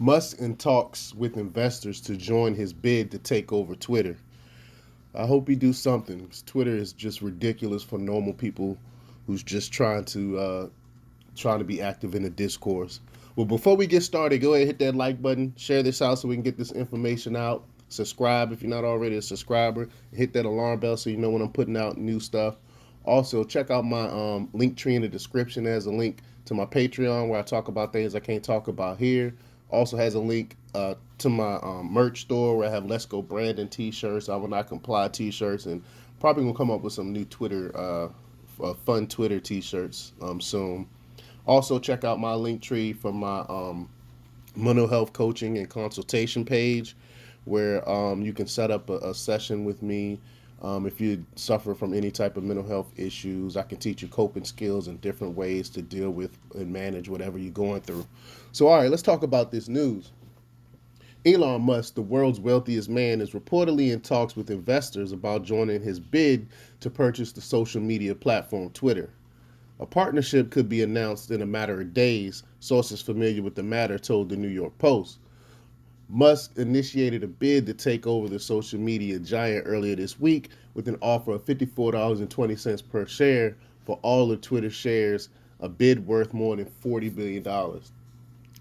Musk in talks with investors to join his bid to take over Twitter. I hope he do something, 'cause Twitter is just ridiculous for normal people who's just trying to be active in the discourse. Well, before we get started, go ahead and hit that like button, share this out so we can get this information out. Subscribe if you're not already a subscriber. Hit that alarm bell so you know when I'm putting out new stuff. Also, check out my link tree in the description. There's a link to my Patreon where I talk about things I can't talk about here. Also has a link to my merch store where I have Let's Go Brandon t-shirts. I will not comply t-shirts, and probably gonna come up with some new Twitter, fun Twitter t-shirts soon. Also, check out my link tree for my mental health coaching and consultation page, where you can set up a session with me. If you suffer from any type of mental health issues, I can teach you coping skills and different ways to deal with and manage whatever you're going through. So, all right, let's talk about this news. Elon Musk, the world's wealthiest man, is reportedly in talks with investors about joining his bid to purchase the social media platform Twitter. A partnership could be announced in a matter of days, sources familiar with the matter told the New York Post. Musk initiated a bid to take over the social media giant earlier this week with an offer of $54.20 per share for all of Twitter shares, a bid worth more than $40 billion.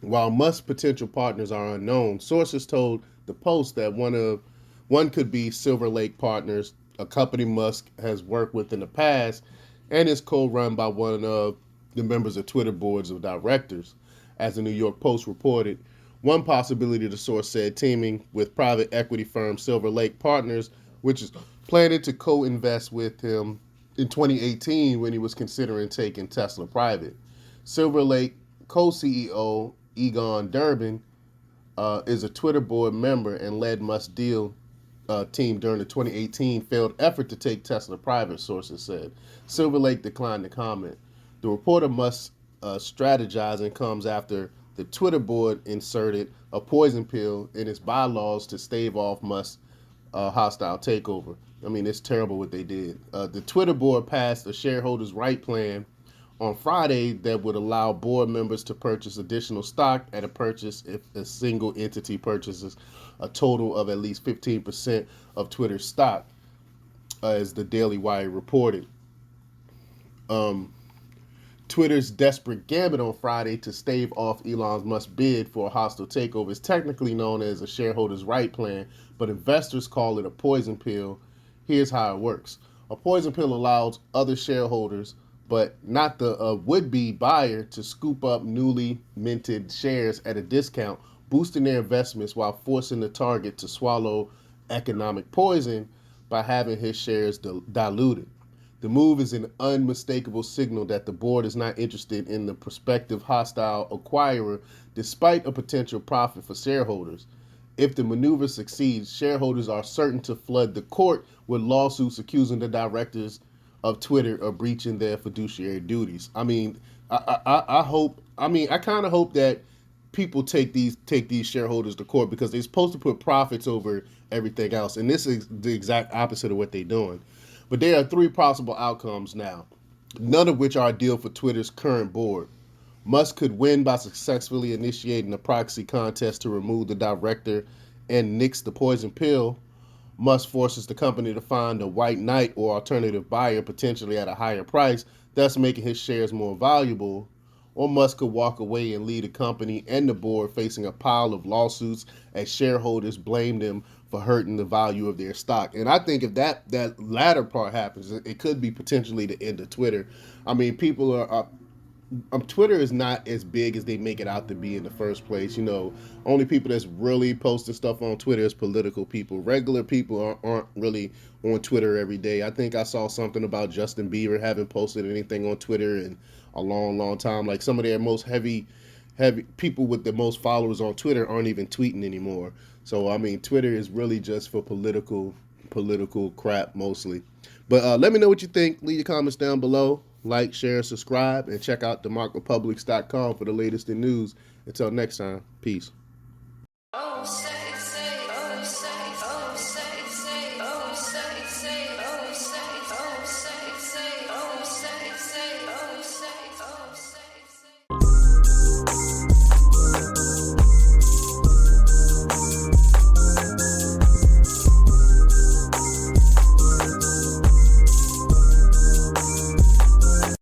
While Musk's potential partners are unknown, sources told the Post that one could be Silver Lake Partners, a company Musk has worked with in the past and is co-run by one of the members of Twitter boards of directors. As the New York Post reported, one possibility, the source said, teaming with private equity firm Silver Lake Partners, which is planning to co-invest with him in 2018 when he was considering taking Tesla private. Silver Lake co-CEO Egon Durbin is a Twitter board member and led Musk's deal team during the 2018 failed effort to take Tesla private, sources said. Silver Lake declined to comment. The report of Musk's strategizing comes after the Twitter board inserted a poison pill in its bylaws to stave off Musk's hostile takeover. I mean, it's terrible what they did. The Twitter board passed a shareholders' right plan on Friday that would allow board members to purchase additional stock at a purchase if a single entity purchases a total of at least 15% of Twitter's stock, as the Daily Wire reported. Twitter's desperate gambit on Friday to stave off Elon Musk's bid for a hostile takeover is technically known as a shareholders' right plan, but investors call it a poison pill. Here's how it works. A poison pill allows other shareholders, but not the would-be buyer, to scoop up newly minted shares at a discount, boosting their investments while forcing the target to swallow economic poison by having his shares diluted. The move is an unmistakable signal that the board is not interested in the prospective hostile acquirer, despite a potential profit for shareholders. If the maneuver succeeds, shareholders are certain to flood the court with lawsuits accusing the directors of Twitter of breaching their fiduciary duties. I mean, I hope. I mean, I kind of hope that people take these shareholders to court, because they're supposed to put profits over everything else, and this is the exact opposite of what they're doing. But there are three possible outcomes now, none of which are ideal for Twitter's current board. Musk could win by successfully initiating a proxy contest to remove the director and nix the poison pill. Musk forces the company to find a white knight or alternative buyer, potentially at a higher price, thus making his shares more valuable. Or Musk could walk away and leave the company and the board facing a pile of lawsuits as shareholders blame them for hurting the value of their stock. And I think if that latter part happens, it could be potentially the end of Twitter. I mean, people are Twitter is not as big as they make it out to be in the first place. You know, only people that's really posting stuff on Twitter is political people. Regular people aren't really on Twitter every day. I think I saw something about Justin Bieber haven't posted anything on Twitter in a long time. Like, some of their most heavy people with the most followers on Twitter aren't even tweeting anymore. So I mean, Twitter is really just for political crap mostly. But let me know what you think. Leave your comments down below. Like, share, subscribe, and check out themarkrepublics.com for the latest in news. Until next time, peace.